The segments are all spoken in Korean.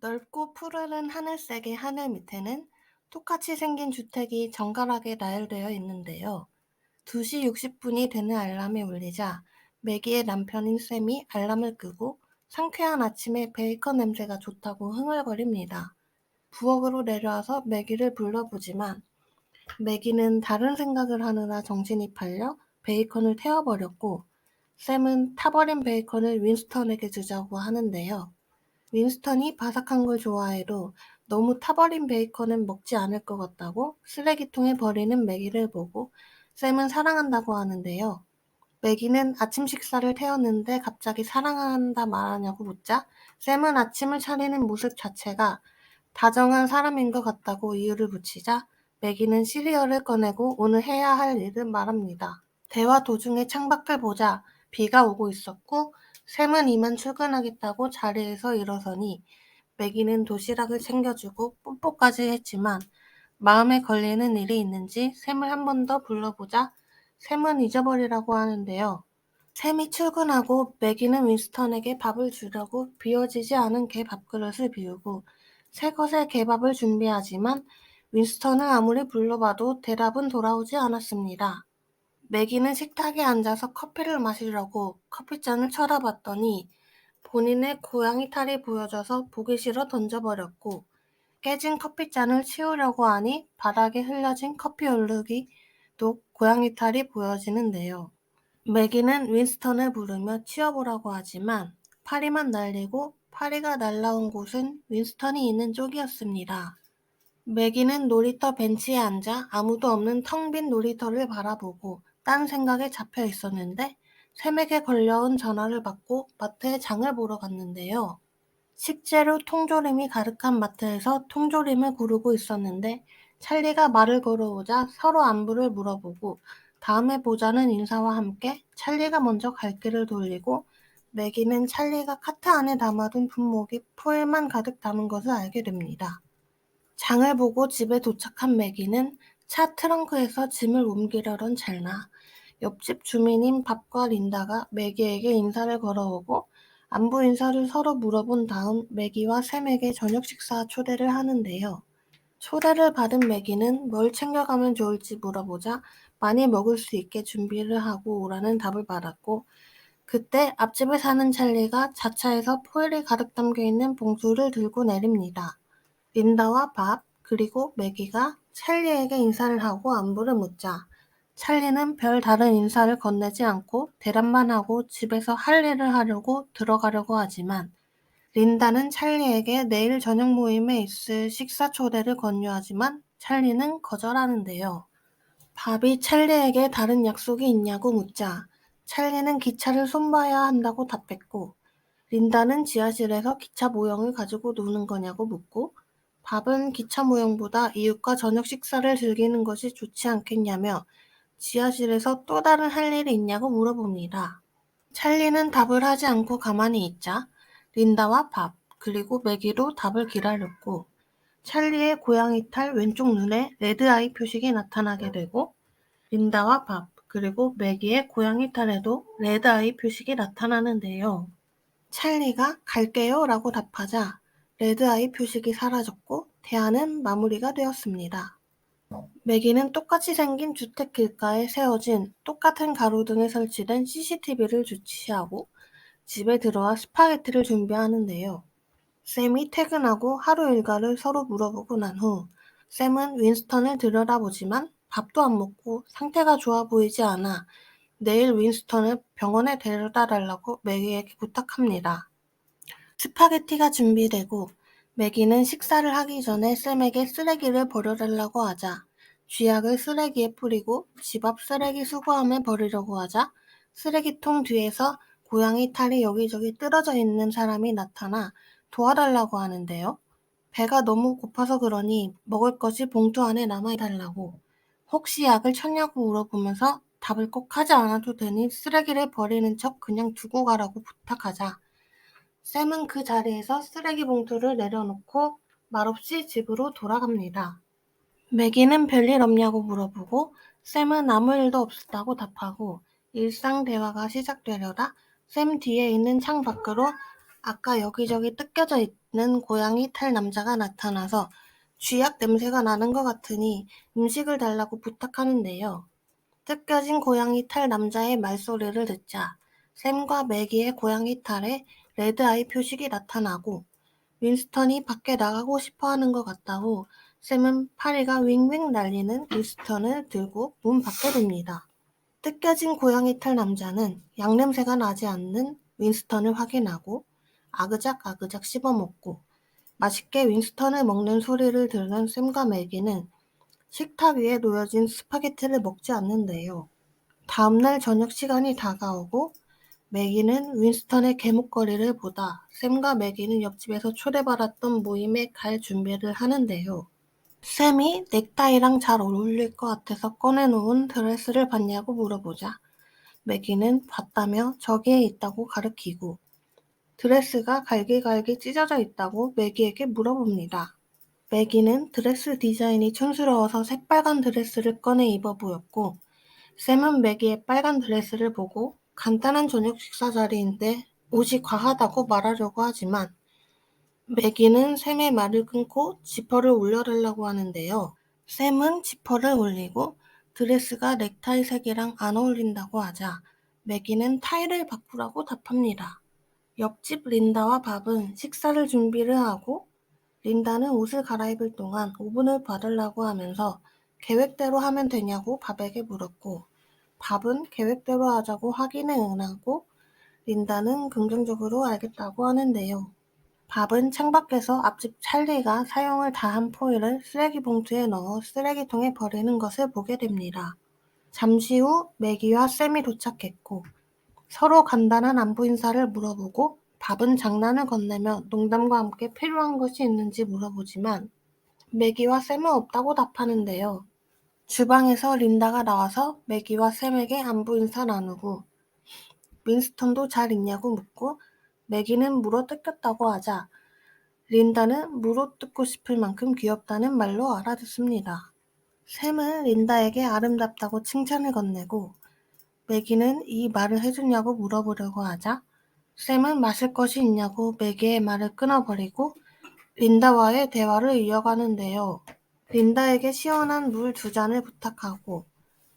넓고 푸르른 하늘색의 하늘 밑에는 똑같이 생긴 주택이 정갈하게 나열되어 있는데요. 2시 60분이 되는 알람이 울리자 매기의 남편인 샘이 알람을 끄고 상쾌한 아침에 베이컨 냄새가 좋다고 흥얼거립니다. 부엌으로 내려와서 매기를 불러보지만 매기는 다른 생각을 하느라 정신이 팔려 베이컨을 태워버렸고 샘은 타버린 베이컨을 윈스턴에게 주자고 하는데요. 윈스턴이 바삭한 걸 좋아해도 너무 타버린 베이컨은 먹지 않을 것 같다고 쓰레기통에 버리는 매기를 보고 샘은 사랑한다고 하는데요. 매기는 아침 식사를 태웠는데 갑자기 사랑한다 말하냐고 묻자 샘은 아침을 차리는 모습 자체가 다정한 사람인 것 같다고 이유를 붙이자 매기는 시리얼을 꺼내고 오늘 해야 할 일을 말합니다. 대화 도중에 창밖을 보자 비가 오고 있었고 샘은 이만 출근하겠다고 자리에서 일어서니 매기는 도시락을 챙겨주고 뽀뽀까지 했지만 마음에 걸리는 일이 있는지 샘을 한 번 더 불러보자 샘은 잊어버리라고 하는데요. 샘이 출근하고 매기는 윈스턴에게 밥을 주려고 비워지지 않은 개 밥그릇을 비우고 새것의 개밥을 준비하지만 윈스턴을 아무리 불러봐도 대답은 돌아오지 않았습니다. 매기는 식탁에 앉아서 커피를 마시려고 커피잔을 쳐다봤더니 본인의 고양이 탈이 보여져서 보기 싫어 던져버렸고 깨진 커피잔을 치우려고 하니 바닥에 흘려진 커피 얼룩이도 고양이 탈이 보여지는데요. 매기는 윈스턴을 부르며 치워보라고 하지만 파리만 날리고 파리가 날라온 곳은 윈스턴이 있는 쪽이었습니다. 매기는 놀이터 벤치에 앉아 아무도 없는 텅 빈 놀이터를 바라보고 딴 생각에 잡혀 있었는데 샘에게 걸려온 전화를 받고 마트에 장을 보러 갔는데요. 식재료 통조림이 가득한 마트에서 통조림을 고르고 있었는데 찰리가 말을 걸어오자 서로 안부를 물어보고 다음에 보자는 인사와 함께 찰리가 먼저 갈 길을 돌리고 매기는 찰리가 카트 안에 담아둔 분목이 포일만 가득 담은 것을 알게 됩니다. 장을 보고 집에 도착한 매기는 차 트렁크에서 짐을 옮기려던 찰나 옆집 주민인 밥과 린다가 매기에게 인사를 걸어오고 안부 인사를 서로 물어본 다음 매기와 샘에게 저녁 식사 초대를 하는데요. 초대를 받은 매기는 뭘 챙겨가면 좋을지 물어보자 많이 먹을 수 있게 준비를 하고 오라는 답을 받았고 그때 앞집에 사는 찰리가 자차에서 포일이 가득 담겨 있는 봉투를 들고 내립니다. 린다와 밥, 그리고 매기가 찰리에게 인사를 하고 안부를 묻자 찰리는 별 다른 인사를 건네지 않고 대답만 하고 집에서 할 일을 하려고 들어가려고 하지만 린다는 찰리에게 내일 저녁 모임에 있을 식사 초대를 권유하지만 찰리는 거절하는데요. 밥이 찰리에게 다른 약속이 있냐고 묻자 찰리는 기차를 손봐야 한다고 답했고 린다는 지하실에서 기차 모형을 가지고 노는 거냐고 묻고 밥은 기차 모형보다 이웃과 저녁 식사를 즐기는 것이 좋지 않겠냐며 지하실에서 또 다른 할 일이 있냐고 물어봅니다. 찰리는 답을 하지 않고 가만히 있자 린다와 밥, 그리고 매기로 답을 기다렸고 찰리의 고양이 탈 왼쪽 눈에 레드아이 표식이 나타나게 되고 린다와 밥, 그리고 매기의 고양이 탈에도 레드아이 표식이 나타나는데요. 찰리가 "갈게요 라고 답하자 레드아이 표식이 사라졌고 대화는 마무리가 되었습니다. 매기는 똑같이 생긴 주택 길가에 세워진 똑같은 가로등에 설치된 CCTV를 주치하고 집에 들어와 스파게티를 준비하는데요. 샘이 퇴근하고 하루 일과를 서로 물어보고 난 후 샘은 윈스턴을 들여다보지만 밥도 안 먹고 상태가 좋아 보이지 않아 내일 윈스턴을 병원에 데려다 달라고 매기에게 부탁합니다. 스파게티가 준비되고 매기는 식사를 하기 전에 샘에게 쓰레기를 버려달라고 하자 쥐약을 쓰레기에 뿌리고 집 앞 쓰레기 수거함에 버리려고 하자 쓰레기통 뒤에서 고양이 탈이 여기저기 떨어져 있는 사람이 나타나 도와달라고 하는데요. 배가 너무 고파서 그러니 먹을 것이 봉투 안에 남아달라고 혹시 약을 쳤냐고 물어보면서 답을 꼭 하지 않아도 되니 쓰레기를 버리는 척 그냥 두고 가라고 부탁하자 샘은 그 자리에서 쓰레기 봉투를 내려놓고 말없이 집으로 돌아갑니다. 매기는 별일 없냐고 물어보고 샘은 아무 일도 없었다고 답하고 일상 대화가 시작되려다 샘 뒤에 있는 창 밖으로 아까 여기저기 뜯겨져 고양이 탈 남자가 나타나서 쥐약 냄새가 나는 것 같으니 음식을 달라고 부탁하는데요. 뜯겨진 고양이 탈 남자의 말소리를 듣자 샘과 매기의 고양이 탈에 레드아이 표식이 나타나고 윈스턴이 밖에 나가고 싶어하는 것 같다고 샘은 파리가 윙윙 날리는 윈스턴을 들고 문 밖에 돕니다. 뜯겨진 고양이 탈 남자는 양냄새가 나지 않는 윈스턴을 확인하고 아그작아그작 씹어먹고 맛있게 윈스턴을 먹는 소리를 들은 샘과 매기는 식탁 위에 놓여진 스파게티를 먹지 않는데요. 다음날 저녁 시간이 다가오고 매기는 윈스턴의 개목걸이를 보다 샘과 매기는 옆집에서 초대받았던 모임에 갈 준비를 하는데요. 샘이 넥타이랑 잘 어울릴 것 같아서 꺼내놓은 드레스를 봤냐고 물어보자 매기는 봤다며 저기에 있다고 가리키고 드레스가 갈기갈기 찢어져 있다고 매기에게 물어봅니다. 매기는 드레스 디자인이 촌스러워서 새빨간 드레스를 꺼내 입어 보였고 샘은 매기의 빨간 드레스를 보고 간단한 저녁 식사 자리인데 옷이 과하다고 말하려고 하지만 매기는 샘의 말을 끊고 지퍼를 올려달라고 하는데요. 샘은 지퍼를 올리고 드레스가 넥타이 색이랑 안 어울린다고 하자 매기는 타이를 바꾸라고 답합니다. 옆집 린다와 밥은 식사를 준비를 하고 린다는 옷을 갈아입을 동안 오븐을 봐달라고 하면서 계획대로 하면 되냐고 밥에게 물었고 밥은 계획대로 하자고 확인에 응하고 린다는 긍정적으로 알겠다고 하는데요. 밥은 창밖에서 앞집 찰리가 사용을 다한 포일을 쓰레기 봉투에 넣어 쓰레기통에 버리는 것을 보게 됩니다. 잠시 후 매기와 샘이 도착했고 서로 간단한 안부 인사를 물어보고 밥은 장난을 건네며 농담과 함께 필요한 것이 있는지 물어보지만 매기와 샘은 없다고 답하는데요. 주방에서 린다가 나와서 매기와 샘에게 안부 인사 나누고 윈스턴도 잘 있냐고 묻고 매기는 물어뜯겼다고 하자 린다는 물어뜯고 싶을 만큼 귀엽다는 말로 알아듣습니다. 샘은 린다에게 아름답다고 칭찬을 건네고 매기는 이 말을 해주냐고 물어보려고 하자 샘은 마실 것이 있냐고 매기의 말을 끊어버리고 린다와의 대화를 이어가는데요. 린다에게 시원한 물 2잔을 부탁하고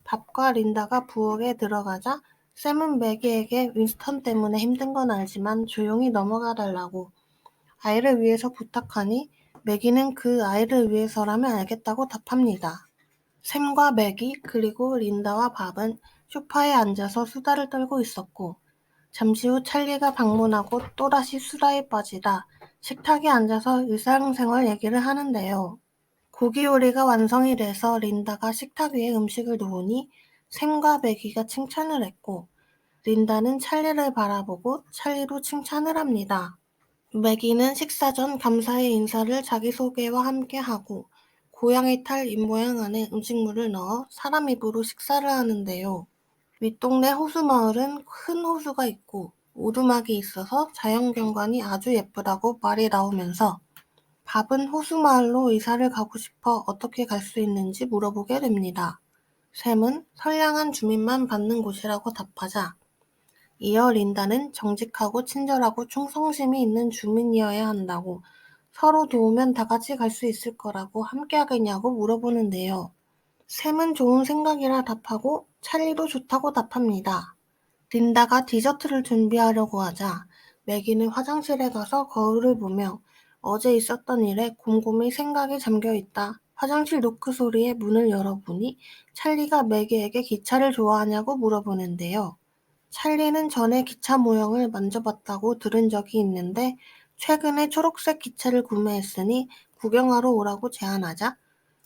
밥과 린다가 부엌에 들어가자 샘은 매기에게 윈스턴 때문에 힘든 건 알지만 조용히 넘어가 달라고 아이를 위해서 부탁하니 매기는 그 아이를 위해서라면 알겠다고 답합니다. 샘과 매기 그리고 린다와 밥은 소파에 앉아서 수다를 떨고 있었고 잠시 후 찰리가 방문하고 또다시 수다에 빠지다 식탁에 앉아서 일상생활 얘기를 하는데요. 고기 요리가 완성이 돼서 린다가 식탁 위에 음식을 놓으니 샘과 매기가 칭찬을 했고 린다는 찰리를 바라보고 찰리도 칭찬을 합니다. 매기는 식사 전 감사의 인사를 자기소개와 함께 하고 고양이 탈 입모양 안에 음식물을 넣어 사람 입으로 식사를 하는데요. 윗동네 호수마을은 큰 호수가 있고 오두막이 있어서 자연경관이 아주 예쁘다고 말이 나오면서 밥은 호수마을로 이사를 가고 싶어 어떻게 갈 수 있는지 물어보게 됩니다. 샘은 선량한 주민만 받는 곳이라고 답하자 이어 린다는 정직하고 친절하고 충성심이 있는 주민이어야 한다고 서로 도우면 다 같이 갈 수 있을 거라고 함께 하겠냐고 물어보는데요. 샘은 좋은 생각이라 답하고 찰리도 좋다고 답합니다. 린다가 디저트를 준비하려고 하자 매기는 화장실에 가서 거울을 보며 어제 있었던 일에 곰곰이 생각에 잠겨 있다. 화장실 노크 소리에 문을 열어보니 찰리가 매기에게 기차를 좋아하냐고 물어보는데요. 찰리는 전에 기차 모형을 만져봤다고 들은 적이 있는데 최근에 초록색 기차를 구매했으니 구경하러 오라고 제안하자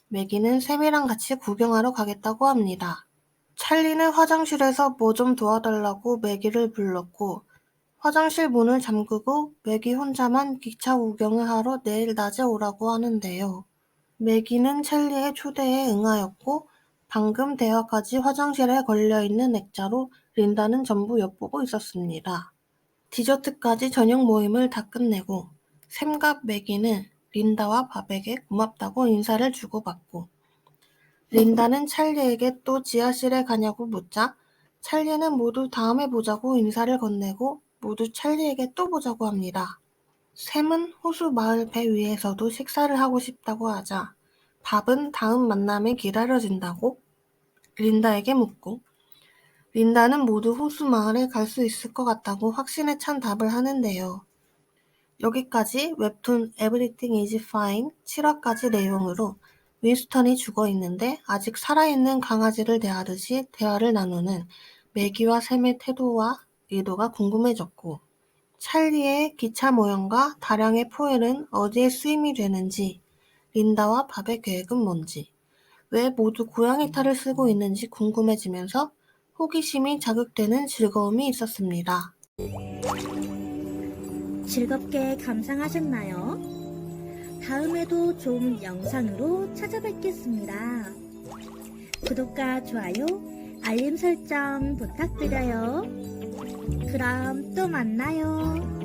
매기는 샘이랑 같이 구경하러 가겠다고 합니다. 찰리는 화장실에서 뭐 좀 도와달라고 매기를 불렀고 화장실 문을 잠그고 매기 혼자만 기차 구경을 하러 내일 낮에 오라고 하는데요. 매기는 찰리의 초대에 응하였고 방금 대화까지 화장실에 걸려있는 액자로 린다는 전부 엿보고 있었습니다. 디저트까지 저녁 모임을 다 끝내고 샘과 매기는 린다와 밥에게 고맙다고 인사를 주고받고 린다는 찰리에게 또 지하실에 가냐고 묻자 찰리는 모두 다음에 보자고 인사를 건네고 모두 찰리에게 또 보자고 합니다. 샘은 호수 마을 배 위에서도 식사를 하고 싶다고 하자 밥은 다음 만남에 기다려진다고 린다에게 묻고 린다는 모두 호수 마을에 갈 수 있을 것 같다고 확신에 찬 답을 하는데요. 여기까지 웹툰 Everything is Fine 7화까지 내용으로 윈스턴이 죽어 있는데 아직 살아있는 강아지를 대하듯이 대화를 나누는 매기와 샘의 태도와 의도가 궁금해졌고 찰리의 기차 모형과 다량의 포엘은 어디에 쓰임이 되는지 린다와 밥의 계획은 뭔지 왜 모두 고양이 탈을 쓰고 있는지 궁금해지면서 호기심이 자극되는 즐거움이 있었습니다. 즐겁게 감상하셨나요? 다음에도 좋은 영상으로 찾아뵙겠습니다. 구독과 좋아요, 알림 설정 부탁드려요. 그럼 또 만나요.